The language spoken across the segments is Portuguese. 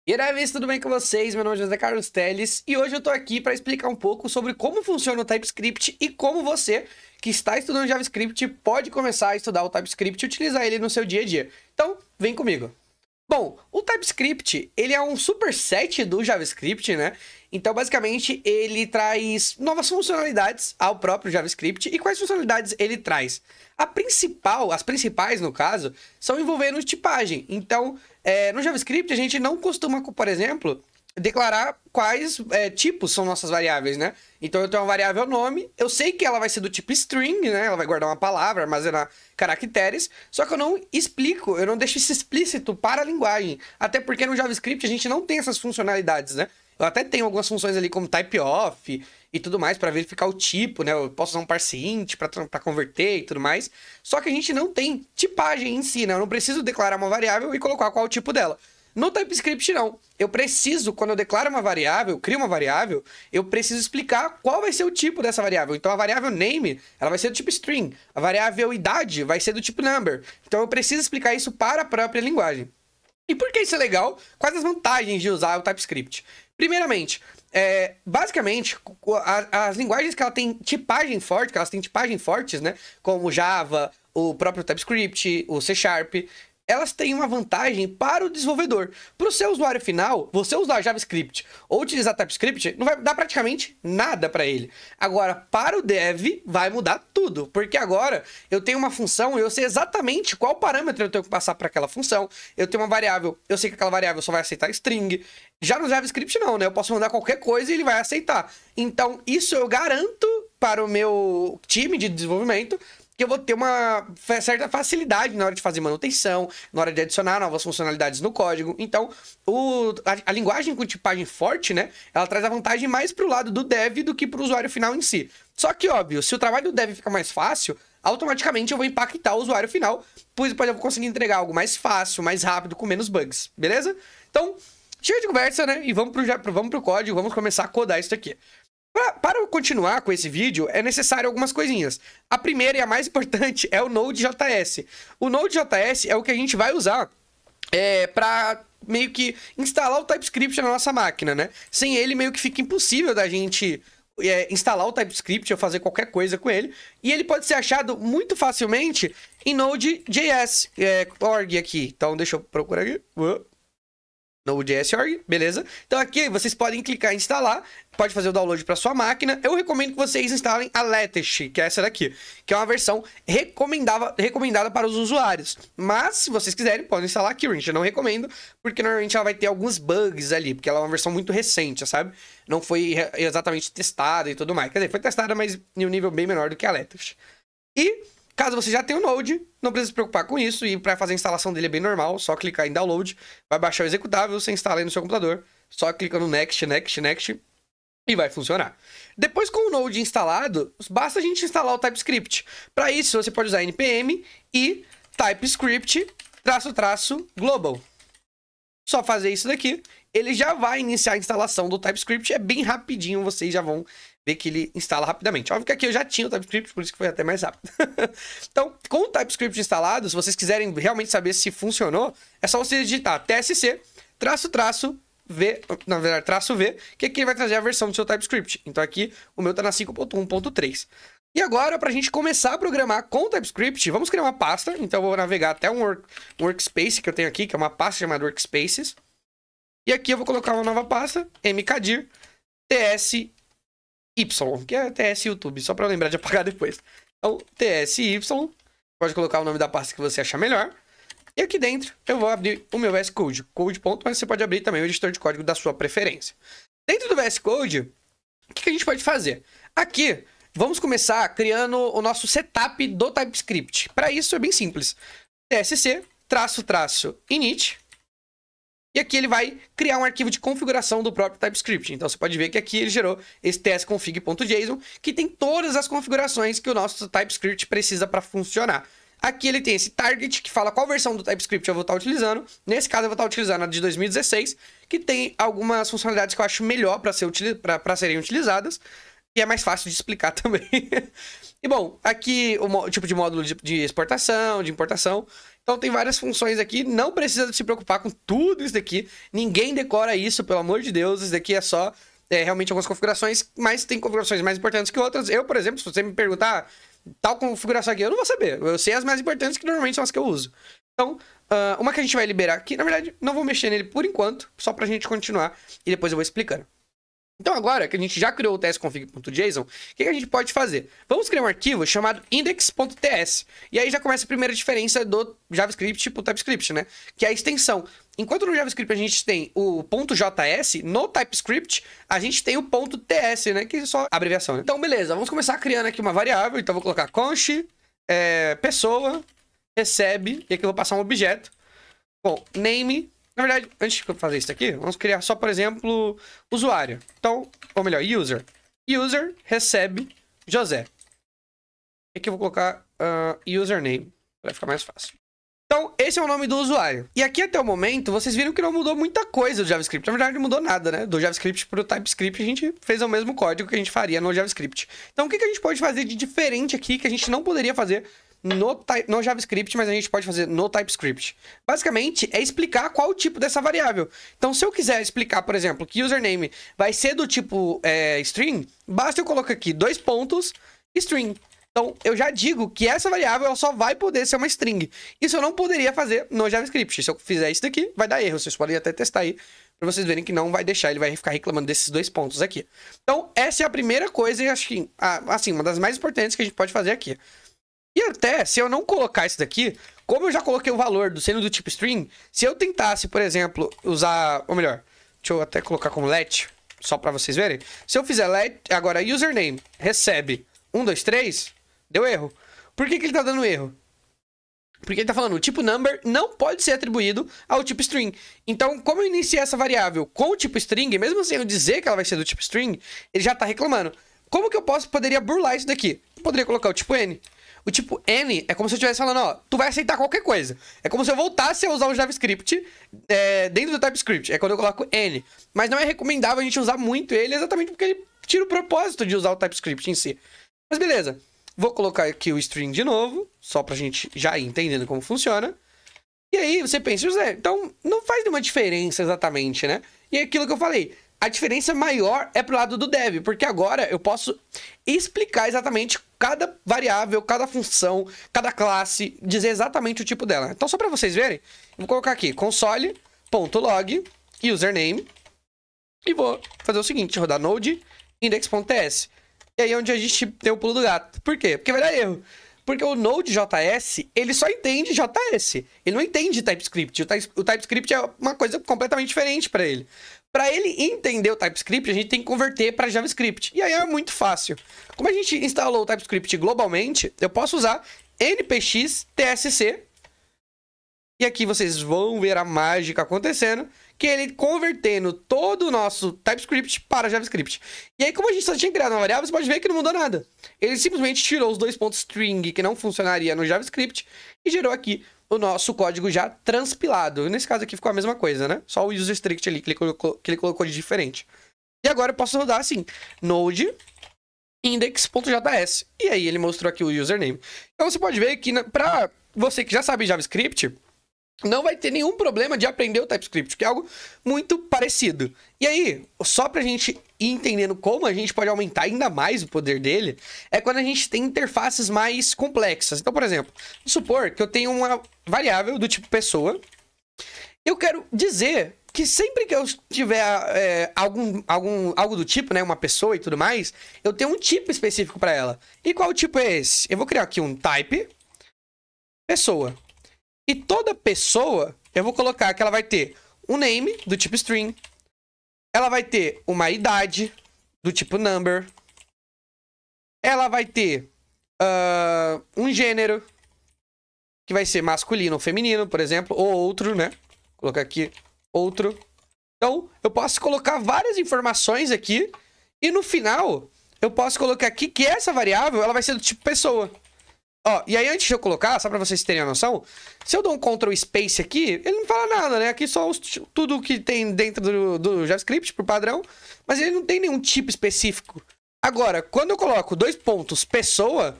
E aí, tudo bem com vocês? Meu nome é José Carlos Teles e hoje eu tô aqui para explicar um pouco sobre como funciona o TypeScript e como você, que está estudando JavaScript, pode começar a estudar o TypeScript e utilizar ele no seu dia a dia. Então, vem comigo. Bom, o TypeScript, ele é um superset do JavaScript, né? Então, basicamente, ele traz novas funcionalidades ao próprio JavaScript. E quais funcionalidades ele traz? As principais, no caso, são envolvendo tipagem. Então, no JavaScript, a gente não costuma, por exemplo, declarar quais tipos são nossas variáveis, né? Então, eu tenho uma variável nome, eu sei que ela vai ser do tipo string, né? Ela vai guardar uma palavra, armazenar caracteres, só que eu não explico, eu não deixo isso explícito para a linguagem. Até porque no JavaScript a gente não tem essas funcionalidades, né? Eu até tenho algumas funções ali como typeof e tudo mais para verificar o tipo, né? Eu posso usar um parseInt para converter e tudo mais. Só que a gente não tem tipagem em si, né? Eu não preciso declarar uma variável e colocar qual é o tipo dela. No TypeScript, não. Eu preciso, quando eu declaro uma variável, crio uma variável, eu preciso explicar qual vai ser o tipo dessa variável. Então, a variável name, ela vai ser do tipo string. A variável idade vai ser do tipo number. Então, eu preciso explicar isso para a própria linguagem. E por que isso é legal? Quais as vantagens de usar o TypeScript? Primeiramente, basicamente, as linguagens que ela tem tipagem forte, que elas têm tipagem fortes, né? Como o Java, o próprio TypeScript, o C Sharp, elas têm uma vantagem para o desenvolvedor. Para o seu usuário final, você usar JavaScript ou utilizar TypeScript, não vai dar praticamente nada para ele. Agora, para o dev, vai mudar tudo, porque agora eu tenho uma função e eu sei exatamente qual parâmetro eu tenho que passar para aquela função. Eu tenho uma variável, eu sei que aquela variável só vai aceitar string. Já no JavaScript não, né? Eu posso mandar qualquer coisa e ele vai aceitar. Então, isso eu garanto para o meu time de desenvolvimento que eu vou ter uma certa facilidade na hora de fazer manutenção, na hora de adicionar novas funcionalidades no código. Então, a linguagem com tipagem forte, né? Ela traz a vantagem mais pro lado do dev do que pro usuário final em si. Só que, óbvio, se o trabalho do dev fica mais fácil, automaticamente eu vou impactar o usuário final, pois depois eu vou conseguir entregar algo mais fácil, mais rápido, com menos bugs, beleza? Então, chega de conversa, né? E vamos pro código, vamos começar a codar isso aqui. Para eu continuar com esse vídeo, é necessário algumas coisinhas. A primeira e a mais importante é o Node.js. O Node.js é o que a gente vai usar para meio que instalar o TypeScript na nossa máquina, né? Sem ele, meio que fica impossível da gente instalar o TypeScript ou fazer qualquer coisa com ele. E ele pode ser achado muito facilmente em Node.js org aqui. Então, deixa eu procurar aqui. Node.js.org, beleza? Então aqui vocês podem clicar em instalar, pode fazer o download para sua máquina. Eu recomendo que vocês instalem a Latest, que é essa daqui, que é uma versão recomendada para os usuários. Mas, se vocês quiserem, podem instalar a Current. Eu não recomendo, porque normalmente ela vai ter alguns bugs ali, porque ela é uma versão muito recente, sabe? Não foi exatamente testada e tudo mais. Quer dizer, foi testada, mas em um nível bem menor do que a Latest. E caso você já tenha o Node, não precisa se preocupar com isso. E para fazer a instalação dele é bem normal. Só clicar em download, vai baixar o executável, você instala aí no seu computador. Só clica no next, next, next e vai funcionar. Depois, com o Node instalado, basta a gente instalar o TypeScript. Para isso, você pode usar npm e TypeScript --global. Só fazer isso daqui, ele já vai iniciar a instalação do TypeScript. É bem rapidinho, vocês já vão ver que ele instala rapidamente. Óbvio que aqui eu já tinha o TypeScript, por isso que foi até mais rápido. Então, com o TypeScript instalado, se vocês quiserem realmente saber se funcionou, é só você digitar tsc -v, na verdade, -v, que aqui ele vai trazer a versão do seu TypeScript. Então aqui, o meu tá na 5.1.3. E agora, para a gente começar a programar com o TypeScript, vamos criar uma pasta. Então eu vou navegar até um workspace que eu tenho aqui, que é uma pasta chamada Workspaces. E aqui eu vou colocar uma nova pasta, mkdir tsy, que é ts YouTube, só para lembrar de apagar depois. Então, tsy, pode colocar o nome da pasta que você achar melhor. E aqui dentro eu vou abrir o meu VS Code, code. Mas você pode abrir também o editor de código da sua preferência. Dentro do VS Code, o que a gente pode fazer? Aqui, vamos começar criando o nosso setup do TypeScript. Para isso é bem simples. tsc --init. E aqui ele vai criar um arquivo de configuração do próprio TypeScript. Então você pode ver que aqui ele gerou esse tsconfig.json, que tem todas as configurações que o nosso TypeScript precisa para funcionar. Aqui ele tem esse target, que fala qual versão do TypeScript eu vou estar utilizando. Nesse caso eu vou estar utilizando a de 2016, que tem algumas funcionalidades que eu acho melhor para serem utilizadas. E é mais fácil de explicar também. E bom, aqui o tipo de módulo de exportação, de importação. Então tem várias funções aqui, não precisa se preocupar com tudo isso daqui. Ninguém decora isso, pelo amor de Deus. Isso daqui é só realmente algumas configurações, mas tem configurações mais importantes que outras. Eu, por exemplo, se você me perguntar tal configuração aqui, eu não vou saber. Eu sei as mais importantes, que normalmente são as que eu uso. Então, uma que a gente vai liberar aqui, na verdade, não vou mexer nele por enquanto, só pra gente continuar e depois eu vou explicando. Então agora que a gente já criou o tsconfig.json, o que a gente pode fazer? Vamos criar um arquivo chamado index.ts. E aí já começa a primeira diferença do JavaScript pro TypeScript, né? Que é a extensão. Enquanto no JavaScript a gente tem o .js, no TypeScript a gente tem o .ts, né? Que é só abreviação, né? Então beleza, vamos começar criando aqui uma variável. Então eu vou colocar const, pessoa, recebe, e aqui eu vou passar um objeto. Bom, name... Na verdade, antes de eu fazer isso aqui, vamos criar só, por exemplo, usuário. Então, ou melhor, user. User recebe José. Aqui eu vou colocar username, para ficar mais fácil. Então, esse é o nome do usuário. E aqui até o momento, vocês viram que não mudou muita coisa do JavaScript. Na verdade, não mudou nada, né? Do JavaScript para o TypeScript, a gente fez o mesmo código que a gente faria no JavaScript. Então, o que a gente pode fazer de diferente aqui que a gente não poderia fazer no JavaScript, mas a gente pode fazer no TypeScript? Basicamente, é explicar qual o tipo dessa variável. Então, se eu quiser explicar, por exemplo, que username vai ser do tipo string, basta eu colocar aqui 2 pontos, string. Então, eu já digo que essa variável ela só vai poder ser uma string. Isso eu não poderia fazer no JavaScript. Se eu fizer isso daqui, vai dar erro. Vocês podem até testar aí, para vocês verem que não vai deixar, ele vai ficar reclamando desses 2 pontos aqui. Então, essa é a primeira coisa e acho que, assim, uma das mais importantes que a gente pode fazer aqui. E até, se eu não colocar isso daqui, como eu já coloquei o valor sendo do tipo string, se eu tentasse, por exemplo, usar... Ou melhor, deixa eu até colocar como let, só pra vocês verem. Se eu fizer let, agora username, recebe 1, 2, 3, deu erro. Por que ele tá dando erro? Porque ele tá falando, o tipo number não pode ser atribuído ao tipo string. Então, como eu iniciei essa variável com o tipo string, mesmo sem eu dizer que ela vai ser do tipo string, ele já tá reclamando. Como que eu poderia burlar isso daqui? Eu poderia colocar o tipo n. O tipo N é como se eu estivesse falando, ó, tu vai aceitar qualquer coisa. É como se eu voltasse a usar o JavaScript dentro do TypeScript. É quando eu coloco N. Mas não é recomendável a gente usar muito ele, exatamente porque ele tira o propósito de usar o TypeScript em si. Mas beleza. Vou colocar aqui o string de novo, só pra gente já ir entendendo como funciona. E aí você pensa, José, então não faz nenhuma diferença exatamente, né? E é aquilo que eu falei. A diferença maior é pro lado do dev, porque agora eu posso explicar exatamente cada variável, cada função, cada classe, dizer exatamente o tipo dela. Então, só para vocês verem, eu vou colocar aqui console.log username e vou fazer o seguinte, rodar node index.ts. E aí é onde a gente tem o pulo do gato. Por quê? Porque vai dar erro. Porque o Node.js, ele só entende JS. Ele não entende TypeScript. O TypeScript é uma coisa completamente diferente para ele. Para ele entender o TypeScript, a gente tem que converter para JavaScript. E aí é muito fácil. Como a gente instalou o TypeScript globalmente, eu posso usar npx tsc. E aqui vocês vão ver a mágica acontecendo, que ele convertendo todo o nosso TypeScript para JavaScript. E aí, como a gente só tinha criado uma variável, você pode ver que não mudou nada. Ele simplesmente tirou os 2 pontos string, que não funcionaria no JavaScript, e gerou aqui o nosso código já transpilado. Nesse caso aqui ficou a mesma coisa, né? Só o userStrict ali que ele colocou de diferente. E agora eu posso rodar assim, node index.js. E aí ele mostrou aqui o username. Então você pode ver que para você que já sabe JavaScript, não vai ter nenhum problema de aprender o TypeScript, que é algo muito parecido. E aí, só pra gente ir entendendo como a gente pode aumentar ainda mais o poder dele, é quando a gente tem interfaces mais complexas. Então, por exemplo, vamos supor que eu tenho uma variável do tipo pessoa. Eu quero dizer que sempre que eu tiver algo do tipo, né, uma pessoa e tudo mais, eu tenho um tipo específico para ela. E qual tipo é esse? Eu vou criar aqui um type pessoa. E toda pessoa, eu vou colocar que ela vai ter um name, do tipo string. Ela vai ter uma idade, do tipo number. Ela vai ter um gênero, que vai ser masculino ou feminino, por exemplo. Ou outro, né? Vou colocar aqui, outro. Então, eu posso colocar várias informações aqui. E no final, eu posso colocar aqui que essa variável, ela vai ser do tipo pessoa. Ó, e aí antes de eu colocar, só pra vocês terem a noção, se eu dou um Ctrl Space aqui, ele não fala nada, né? Aqui só tudo que tem dentro do JavaScript, por padrão, mas ele não tem nenhum tipo específico. Agora, quando eu coloco 2 pontos pessoa,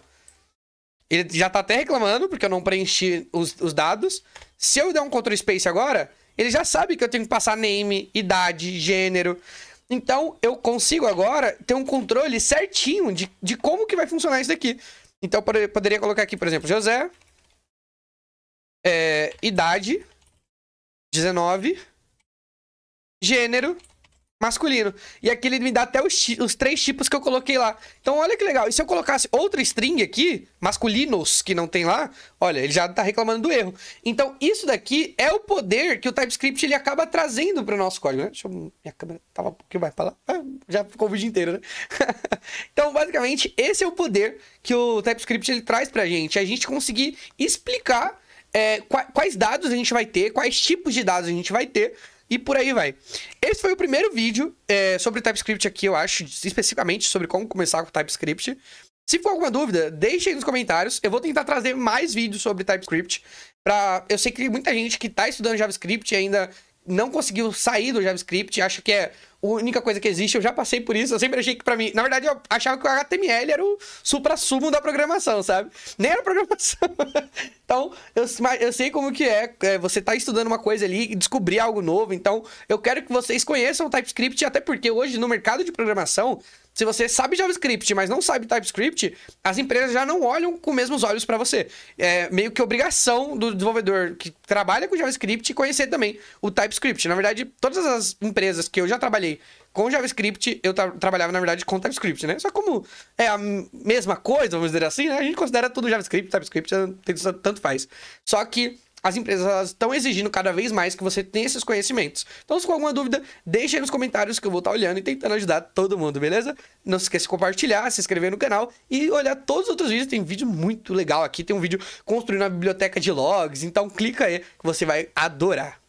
Ele já tá até reclamando, porque eu não preenchi os dados. Se eu der um Ctrl Space agora, ele já sabe que eu tenho que passar name, idade, gênero. Então, eu consigo agora ter um controle certinho de como que vai funcionar isso daqui. Então, eu poderia colocar aqui, por exemplo, José, idade, 19, gênero, masculino. E aqui ele me dá até os 3 tipos que eu coloquei lá. Então, olha que legal. E se eu colocasse outra string aqui, masculinos, que não tem lá, olha, ele já tá reclamando do erro. Então, isso daqui é o poder que o TypeScript ele acaba trazendo para o nosso código, né? Minha câmera tava um pouquinho mais para lá. Já ficou o vídeo inteiro, né? Então, basicamente, esse é o poder que o TypeScript ele traz pra gente. A gente conseguir explicar quais dados a gente vai ter, quais tipos de dados a gente vai ter, e por aí vai. Esse foi o primeiro vídeo sobre TypeScript aqui, eu acho, especificamente sobre como começar com TypeScript. Se for alguma dúvida, deixe aí nos comentários. Eu vou tentar trazer mais vídeos sobre TypeScript. Eu sei que muita gente que tá estudando JavaScript ainda não conseguiu sair do JavaScript, acha que é a única coisa que existe. Eu já passei por isso, eu sempre achei que pra mim... Na verdade, eu achava que o HTML era o suprassumo da programação, sabe? Nem era programação. Então, eu sei como que você tá estudando uma coisa ali e descobrir algo novo. Então, eu quero que vocês conheçam o TypeScript, até porque hoje, no mercado de programação, se você sabe JavaScript, mas não sabe TypeScript, as empresas já não olham com os mesmos olhos para você. É meio que obrigação do desenvolvedor que trabalha com JavaScript conhecer também o TypeScript. Na verdade, todas as empresas que eu já trabalhei com JavaScript, eu trabalhava, na verdade, com TypeScript, né? Só como é a mesma coisa, vamos dizer assim, né? A gente considera tudo JavaScript, TypeScript, tanto faz. Só que as empresas estão exigindo cada vez mais que você tenha esses conhecimentos. Então, se for alguma dúvida, deixa aí nos comentários que eu vou estar olhando e tentando ajudar todo mundo, beleza? Não se esqueça de compartilhar, se inscrever no canal e olhar todos os outros vídeos. Tem vídeo muito legal aqui, tem um vídeo construindo uma biblioteca de logs, então clica aí que você vai adorar.